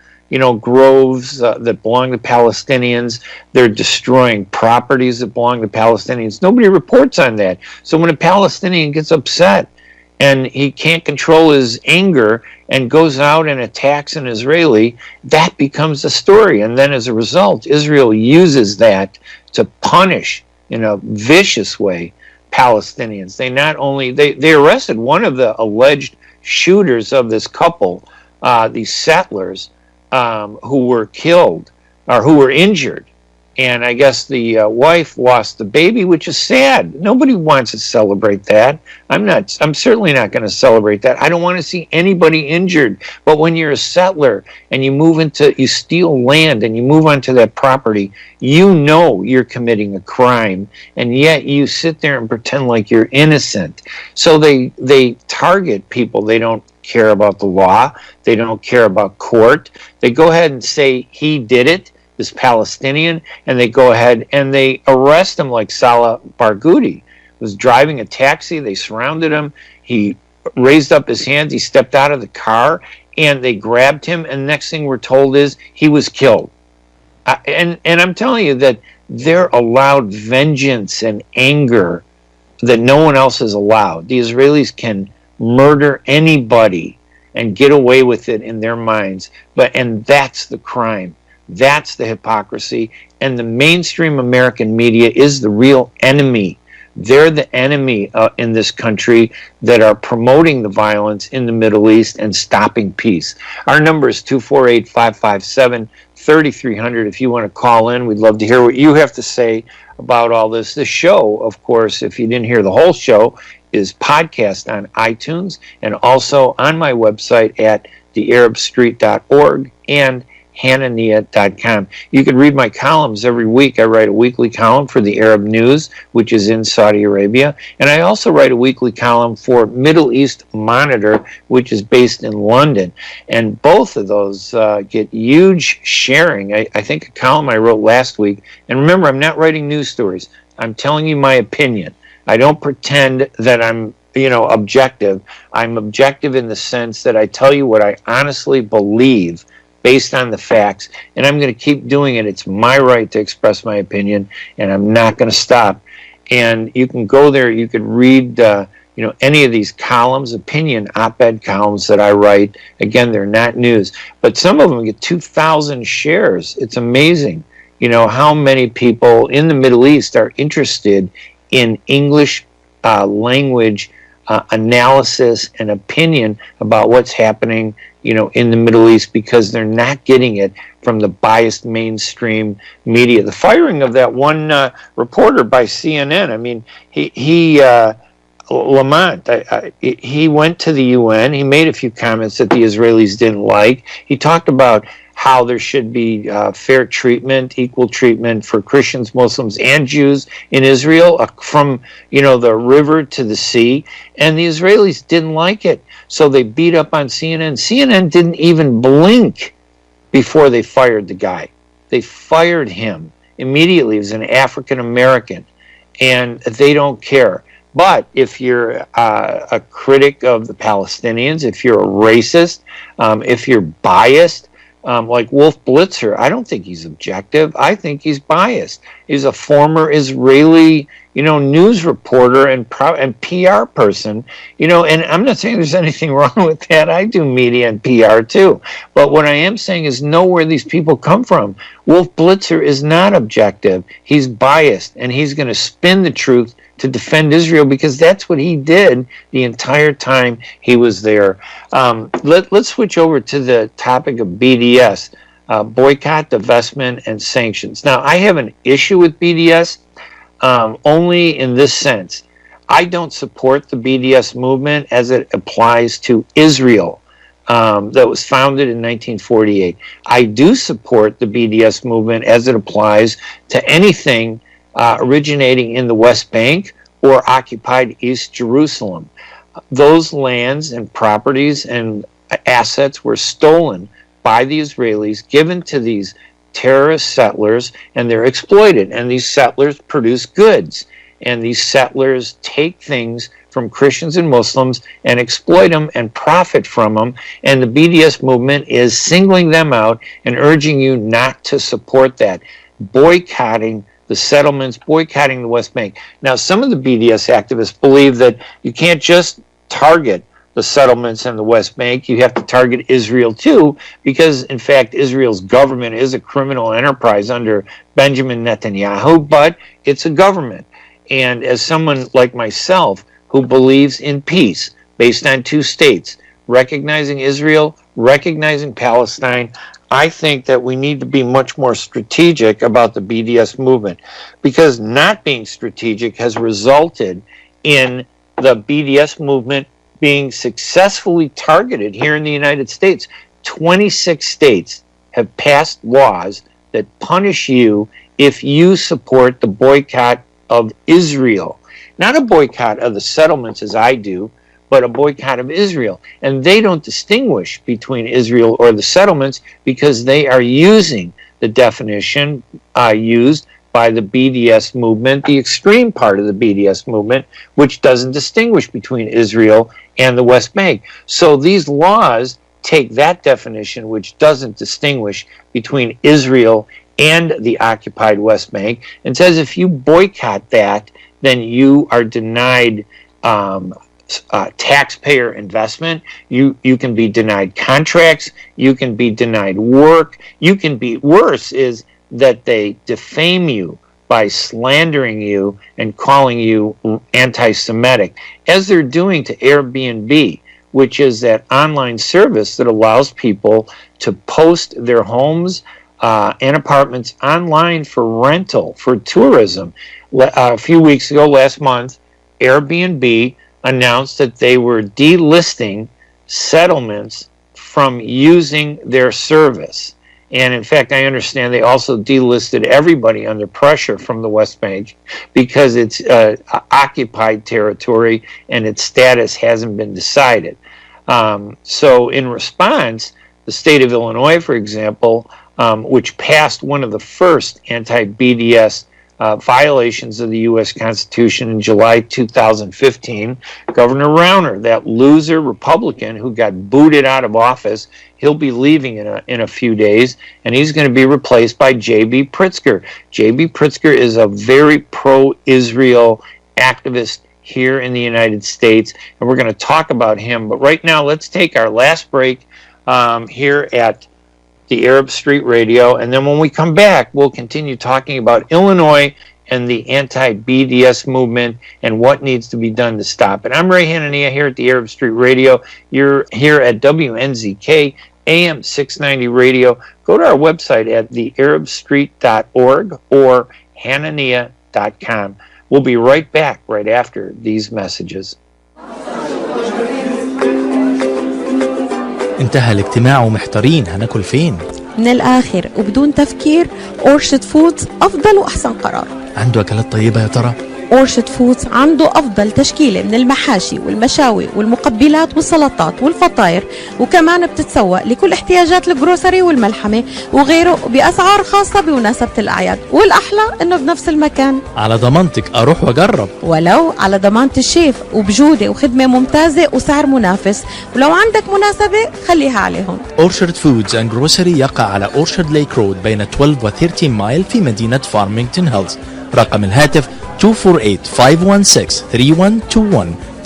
groves that belong to Palestinians. They're destroying properties that belong to Palestinians. Nobody reports on that. So when a Palestinian gets upset and he can't control his anger and goes out and attacks an Israeli, that becomes the story. And then as a result, Israel uses that to punish in a vicious way Palestinians. They not only, they arrested one of the alleged shooters of this couple, these settlers, who were killed or who were injured. And I guess the wife lost the baby, which is sad. Nobody wants to celebrate that. I'm certainly not going to celebrate that. I don't want to see anybody injured. But when you're a settler and you steal land and you move onto that property, you're committing a crime, and yet you sit there and pretend like you're innocent. So they target people. They don't care about the law. They don't care about court. They go ahead and say he did it, this Palestinian, and they go ahead and they arrest him like Salah Barghouti. Was driving a taxi. They surrounded him. He raised up his hands. He stepped out of the car, and they grabbed him. And the next thing we're told is he was killed. And I'm telling you that they're allowed vengeance and anger that no one else is allowed. The Israelis can murder anybody and get away with it in their minds. And that's the crime. That's the hypocrisy. And the mainstream American media is the real enemy. They're the enemy in this country that are promoting the violence in the Middle East and stopping peace. Our number is 248-557-3300. If you want to call in, we'd love to hear what you have to say about all this. The show, of course, if you didn't hear the whole show, is podcast on iTunes and also on my website at thearabstreet.org and Hanania.com. You can read my columns every week. I write a weekly column for the Arab News, which is in Saudi Arabia, and I also write a weekly column for Middle East Monitor, which is based in London. And both of those get huge sharing. I think a column I wrote last week, and remember, I'm not writing news stories. I'm telling you my opinion. I don't pretend that I'm objective. I'm objective in the sense that I tell you what I honestly believe based on the facts, and I'm going to keep doing it. It's my right to express my opinion, and I'm not going to stop. And you can go there. You can read, any of these columns, opinion op-ed columns that I write. Again, they're not news, but some of them get 2,000 shares. It's amazing, how many people in the Middle East are interested in English language analysis and opinion about what's happening in the Middle East, because they're not getting it from the biased mainstream media. The firing of that one reporter by CNN, I mean, Lamont, he went to the UN, he made a few comments that the Israelis didn't like. He talked about how there should be fair treatment, equal treatment for Christians, Muslims, and Jews in Israel from, the river to the sea. And the Israelis didn't like it. So they beat up on CNN. CNN didn't even blink before they fired the guy. They fired him immediately. He was an African American. And they don't care. But if you're a critic of the Palestinians, if you're a racist, if you're biased, like Wolf Blitzer, I don't think he's objective. I think he's biased. He's a former Israeli, news reporter and PR person, and I'm not saying there's anything wrong with that. I do media and PR too. But what I am saying is know where these people come from. Wolf Blitzer is not objective. He's biased, and he's going to spin the truth to defend Israel, because that's what he did the entire time he was there. Let's switch over to the topic of BDS, boycott, divestment, and sanctions. Now, I have an issue with BDS only in this sense. I don't support the BDS movement as it applies to Israel. That was founded in 1948. I do support the BDS movement as it applies to anything originating in the West Bank or occupied East Jerusalem. Those lands and properties and assets were stolen by the Israelis, given to these terrorist settlers, and they're exploited. And these settlers produce goods. And these settlers take things from Christians and Muslims and exploit them and profit from them. And the BDS movement is singling them out and urging you not to support that, boycotting the settlements, boycotting the West Bank. Now, some of the BDS activists believe that you can't just target the settlements in the West Bank, you have to target Israel too, because in fact Israel's government is a criminal enterprise under Benjamin Netanyahu, but it's a government. And as someone like myself who believes in peace based on two states, recognizing Israel, recognizing Palestine, I think that we need to be much more strategic about the BDS movement, because not being strategic has resulted in the BDS movement being successfully targeted here in the United States. 26 states have passed laws that punish you if you support the boycott of Israel. Not a boycott of the settlements as I do, but a boycott of Israel. And they don't distinguish between Israel or the settlements, because they are using the definition used by the BDS movement, the extreme part of the BDS movement, which doesn't distinguish between Israel and the West Bank. So these laws take that definition, which doesn't distinguish between Israel and the occupied West Bank, and says if you boycott that, then you are denied taxpayer investment, you can be denied contracts, you can be denied work, you can be, worse is that they defame you by slandering you and calling you anti-Semitic, as they're doing to Airbnb, which is that online service that allows people to post their homes and apartments online for rental, for tourism. A few weeks ago, last month, Airbnb announced that they were delisting settlements from using their service. And in fact, I understand they also delisted everybody under pressure from the West Bank because it's occupied territory and its status hasn't been decided. So in response, the state of Illinois, for example, which passed one of the first anti-BDS violations of the U.S. Constitution in July 2015. Governor Rauner, that loser Republican who got booted out of office, he'll be leaving in a few days, and he's going to be replaced by J.B. Pritzker. J.B. Pritzker is a very pro-Israel activist here in the United States, and we're going to talk about him. But right now, let's take our last break here at the Arab Street Radio, and then when we come back, we'll continue talking about Illinois and the anti-BDS movement and what needs to be done to stop it. I'm Ray Hanania here at the Arab Street Radio. You're here at WNZK AM 690 Radio. Go to our website at thearabstreet.org or hanania.com. We'll be right back right after these messages. انتهى الاجتماع ومحتارين هناكل فين؟ من الآخر وبدون تفكير أورشد فودز أفضل وأحسن قرار. عنده أكلات طيبة يا ترى؟ أورشد فودز عنده أفضل تشكيلة من المحاشي والمشاوي والمقبلات والسلطات والفطاير، وكمان بتتسوق لكل احتياجات الجروسري والملحمة وغيره بأسعار خاصة بمناسبة الأعياد، والأحلى إنه بنفس المكان. على ضمانتك أروح وأجرب. ولو على ضمانة الشيف وبجودة وخدمة ممتازة وسعر منافس، ولو عندك مناسبة خليها عليهم. أورشارد فودز أند جروسري يقع على أورشارد ليك رود بين 12 و 13 مايل في مدينة فارمينغتون هيلز. رقم الهاتف 248-516-3121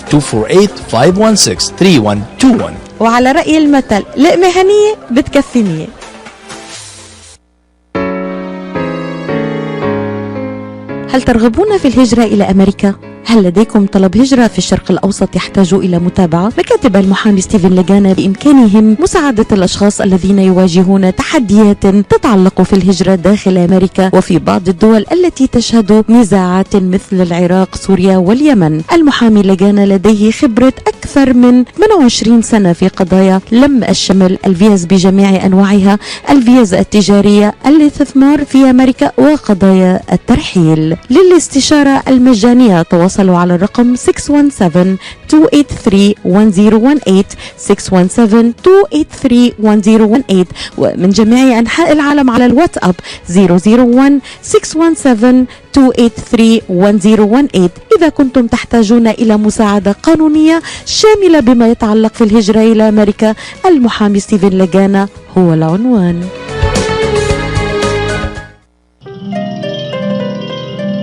248-516-3121. وعلى رأي المثل لقمة هنية بتكفي 100. هل ترغبون في الهجرة إلى أمريكا؟ هل لديكم طلب هجرة في الشرق الأوسط يحتاج إلى متابعة؟ مكاتب المحامي ستيفن لجانا بإمكانهم مساعدة الأشخاص الذين يواجهون تحديات تتعلق في الهجرة داخل أمريكا وفي بعض الدول التي تشهد نزاعات مثل العراق، سوريا واليمن. المحامي لجانا لديه خبرة أكثر من 28 سنة في قضايا لم الشمل الفيز بجميع أنواعها، الفيز التجارية، الاستثمار في أمريكا وقضايا الترحيل. للاستشارة المجانية تواصلوا على الرقم 617-283-1018 617-283-1018 ومن جميع أنحاء العالم على الواتساب 001-617-283-1018 إذا كنتم تحتاجون إلى مساعدة قانونية شاملة بما يتعلق في الهجرة إلى أمريكا. المحامي ستيفن لجانا هو العنوان.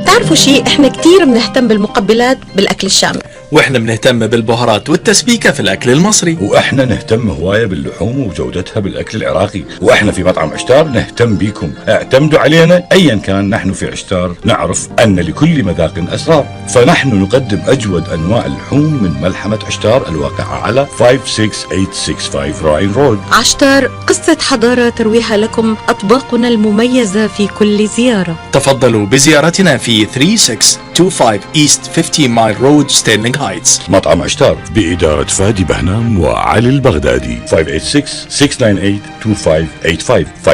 تعرفوا شيء، احنا كتير بنهتم بالمقبلات بالاكل الشامي، واحنا بنهتم بالبهارات والتسبيكة في الاكل المصري، واحنا نهتم هواية باللحوم وجودتها بالاكل العراقي، واحنا في مطعم عشتار نهتم بيكم. اعتمدوا علينا ايا كان. نحن في عشتار نعرف ان لكل مذاق اسرار، فنحن نقدم اجود انواع اللحوم من ملحمة عشتار الواقعة على 56865 راين رود. عشتار قصة حضارة ترويها لكم أطباقنا المميزة في كل زيارة. تفضلوا بزيارتنا في 3625 East 15 Mile Road ستيرلينغ هايتس. مطعم عشتار بإدارة فادي بهنام وعلي البغدادي. 586-698-2585 586-698-2585.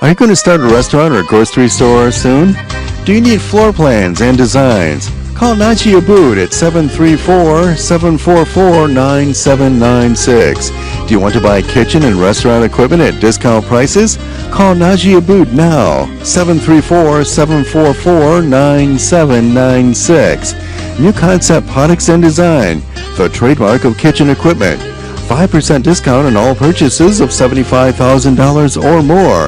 Are you going to start a restaurant or grocery store soon? Do you need floor plans and designs? Call Naji Abood at 734-744-9796. Do you want to buy kitchen and restaurant equipment at discount prices? Call Naji Abood now, 734-744-9796. New Concept Products and Design, the trademark of kitchen equipment. 5% discount on all purchases of $75,000 or more.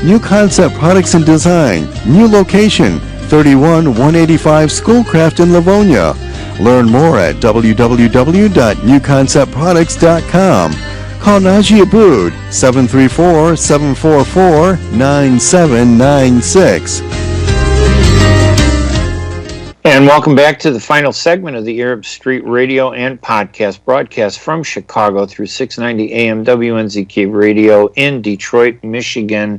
New Concept Products and Design, new location, 31185 Schoolcraft in Livonia. Learn more at www.newconceptproducts.com. Call Naji Abood, 734-744-9796. And welcome back to the final segment of the Arab Street Radio and Podcast, broadcast from Chicago through 690 AM WNZK Radio in Detroit, Michigan.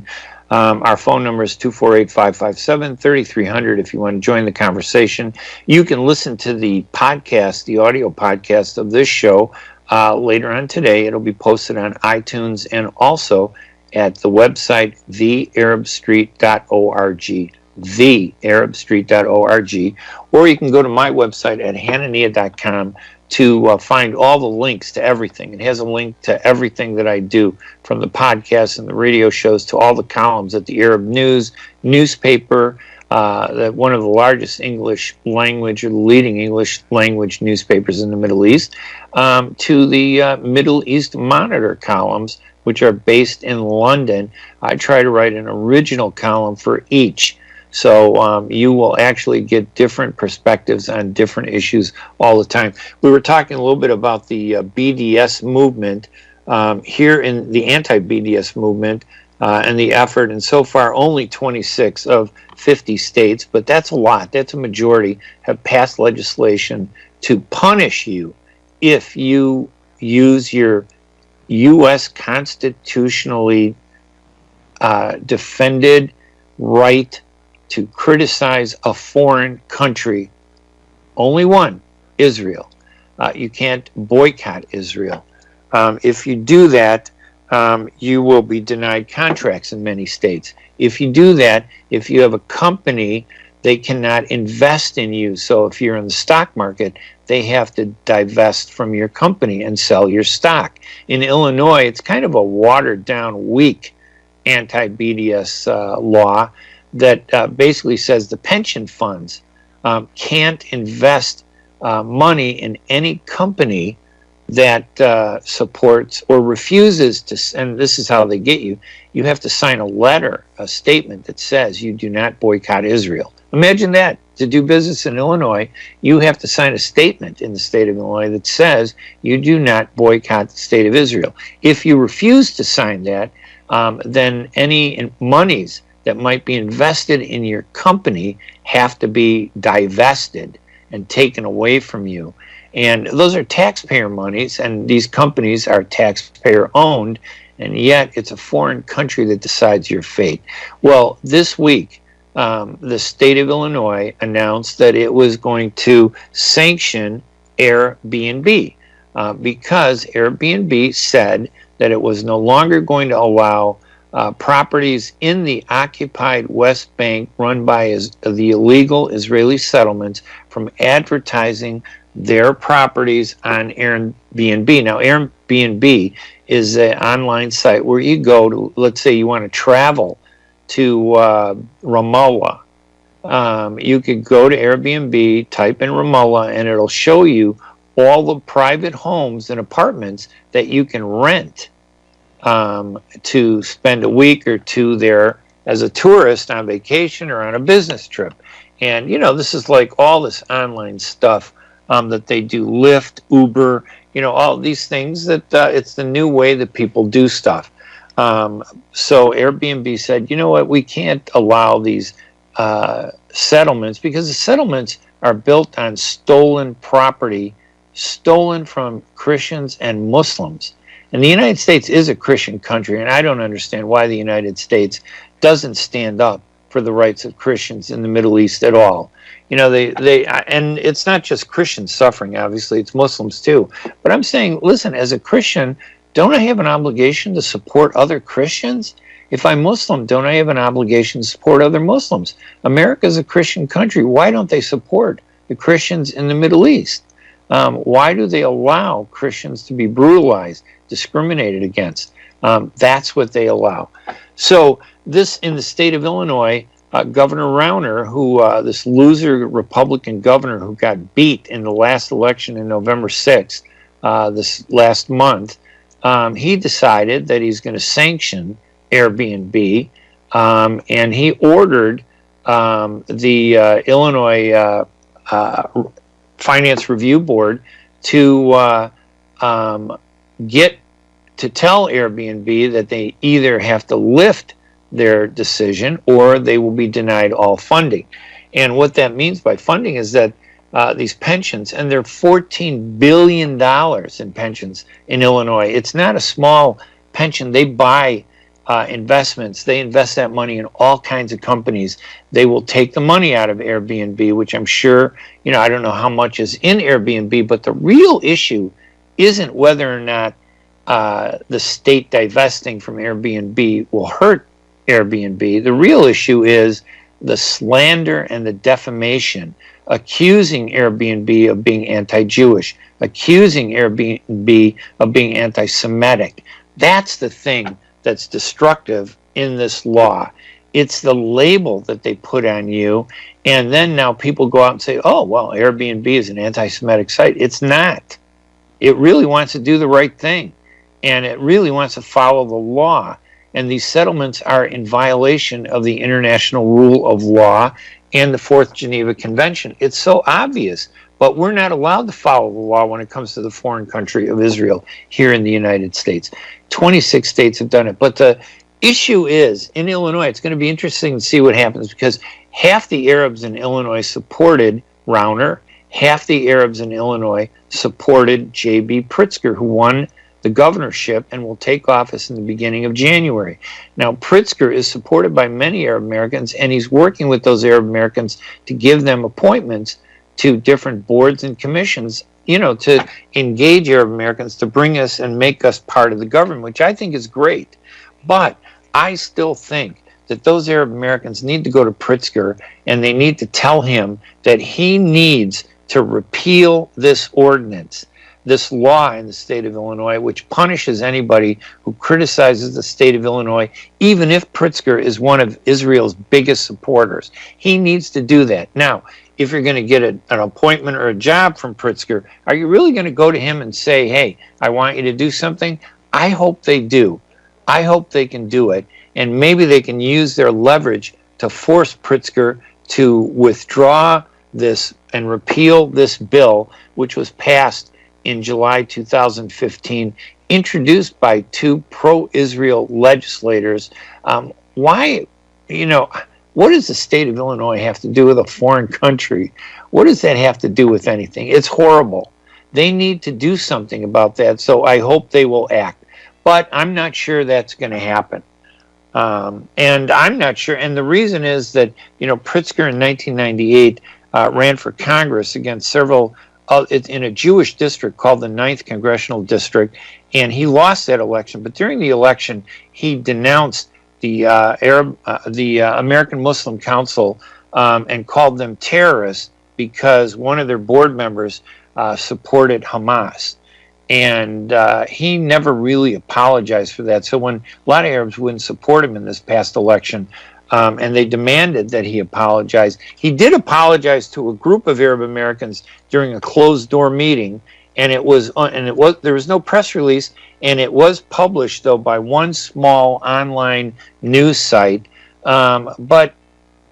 Our phone number is 248-557-3300 if you want to join the conversation. You can listen to the podcast, the audio podcast of this show later on today. It'll be posted on iTunes and also at the website thearabstreet.org, thearabstreet.org, or you can go to my website at hanania.com to find all the links to everything. It has a link to everything that I do, from the podcasts and the radio shows to all the columns at the Arab News newspaper, that one of the largest English language or the leading English language newspapers in the Middle East, to the Middle East Monitor columns, which are based in London. I try to write an original column for each. So you will actually get different perspectives on different issues all the time. We were talking a little bit about the BDS movement here in the anti-BDS movement and the effort, and so far only 26 of 50 states, but that's a lot, that's a majority, have passed legislation to punish you if you use your U.S. constitutionally defended right to criticize a foreign country. Only one, Israel. You can't boycott Israel. If you do that, you will be denied contracts in many states. If you do that, if you have a company, they cannot invest in you. So if you're in the stock market, they have to divest from your company and sell your stock. In Illinois, it's kind of a watered down, weak anti-BDS law that basically says the pension funds can't invest money in any company that supports or refuses to, and this is how they get you, you have to sign a letter, a statement that says you do not boycott Israel. Imagine that. To do business in Illinois, you have to sign a statement in the state of Illinois that says you do not boycott the state of Israel. If you refuse to sign that, then any monies that might be invested in your company have to be divested and taken away from you. And those are taxpayer monies, and these companies are taxpayer owned, and yet it's a foreign country that decides your fate. Well, this week, the state of Illinois announced that it was going to sanction Airbnb because Airbnb said that it was no longer going to allow properties in the occupied West Bank run by the illegal Israeli settlements from advertising their properties on Airbnb. Now, Airbnb is an online site where you go to, let's say you want to travel to Ramallah. You could go to Airbnb, type in Ramallah, and it'll show you all the private homes and apartments that you can rent to spend a week or two there as a tourist on vacation or on a business trip. And, you know, this is like all this online stuff that they do, Lyft, Uber, you know, all these things that it's the new way that people do stuff. So Airbnb said, you know what, we can't allow these settlements because the settlements are built on stolen property, stolen from Christians and Muslims. And the United States is a Christian country, and I don't understand why the United States doesn't stand up for the rights of Christians in the Middle East at all. You know, and it's not just Christians suffering, obviously, it's Muslims too. But I'm saying, listen, as a Christian, don't I have an obligation to support other Christians? If I'm Muslim, don't I have an obligation to support other Muslims? America is a Christian country. Why don't they support the Christians in the Middle East? Why do they allow Christians to be brutalized, discriminated against? That's what they allow. So this, in the state of Illinois, Governor Rauner, who this loser Republican governor who got beat in the last election in November 6th, this last month, he decided that he's going to sanction Airbnb, and he ordered the Illinois Finance Review Board to tell Airbnb that they either have to lift their decision or they will be denied all funding. And what that means by funding is that these pensions, and they're $14 billion in pensions in Illinois. It's not a small pension. They buy investments. They invest that money in all kinds of companies. They will take the money out of Airbnb, which I'm sure, I don't know how much is in Airbnb, but the real issue isn't whether or not the state divesting from Airbnb will hurt Airbnb. The real issue is the slander and the defamation, accusing Airbnb of being anti-Jewish, accusing Airbnb of being anti-Semitic. That's the thing that's destructive in this law. It's the label that they put on you, and then now people go out and say, oh, well, Airbnb is an anti-Semitic site. It's not. It really wants to do the right thing, and it really wants to follow the law. And these settlements are in violation of the international rule of law and the Fourth Geneva Convention. It's so obvious, but we're not allowed to follow the law when it comes to the foreign country of Israel here in the United States. 26 states have done it. But the issue is, in Illinois, it's going to be interesting to see what happens, because half the Arabs in Illinois supported Rauner, half the Arabs in Illinois supported J.B. Pritzker, who won the governorship and will take office in the beginning of January. Now, Pritzker is supported by many Arab Americans, and he's working with those Arab Americans to give them appointments to different boards and commissions, to engage Arab Americans to bring us and make us part of the government, which I think is great. But I still think that those Arab Americans need to go to Pritzker, and they need to tell him that he needs to repeal this ordinance, this law in the state of Illinois, which punishes anybody who criticizes the state of Illinois, even if Pritzker is one of Israel's biggest supporters. He needs to do that. Now, if you're going to get an appointment or a job from Pritzker, are you really going to go to him and say, hey, I want you to do something? I hope they do. I hope they can do it, and maybe they can use their leverage to force Pritzker to withdraw this and repeal this bill, which was passed in July 2015, introduced by two pro-Israel legislators. Why, what does the state of Illinois have to do with a foreign country? What does that have to do with anything? It's horrible. They need to do something about that, so I hope they will act. But I'm not sure that's going to happen. And I'm not sure, and the reason is that, Pritzker in 1998 ran for Congress against several in a Jewish district called the 9th Congressional District, and he lost that election. But during the election, he denounced the American Muslim Council and called them terrorists because one of their board members supported Hamas. And he never really apologized for that. So when a lot of Arabs wouldn't support him in this past election, and they demanded that he apologize. He did apologize to a group of Arab Americans during a closed-door meeting, and there was no press release, and it was published though by one small online news site. But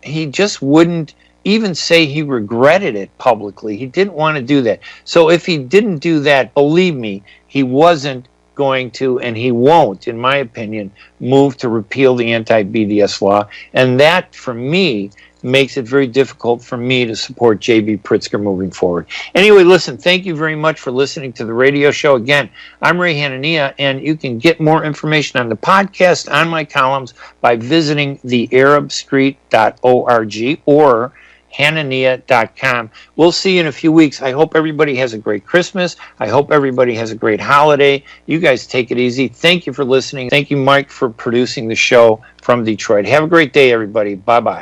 he just wouldn't even say he regretted it publicly. He didn't want to do that. So if he didn't do that, believe me, he wasn't going to, and he won't, in my opinion, move to repeal the anti-BDS law. And that, for me, makes it very difficult for me to support J.B. Pritzker moving forward. Anyway, listen, thank you very much for listening to the radio show. Again, I'm Ray Hanania, and you can get more information on the podcast, on my columns, by visiting thearabstreet.org or Hanania.com. We'll see you in a few weeks. I hope everybody has a great Christmas. I hope everybody has a great holiday. You guys take it easy. Thank you for listening. Thank you, Mike, for producing the show from Detroit. Have a great day, everybody. Bye-bye.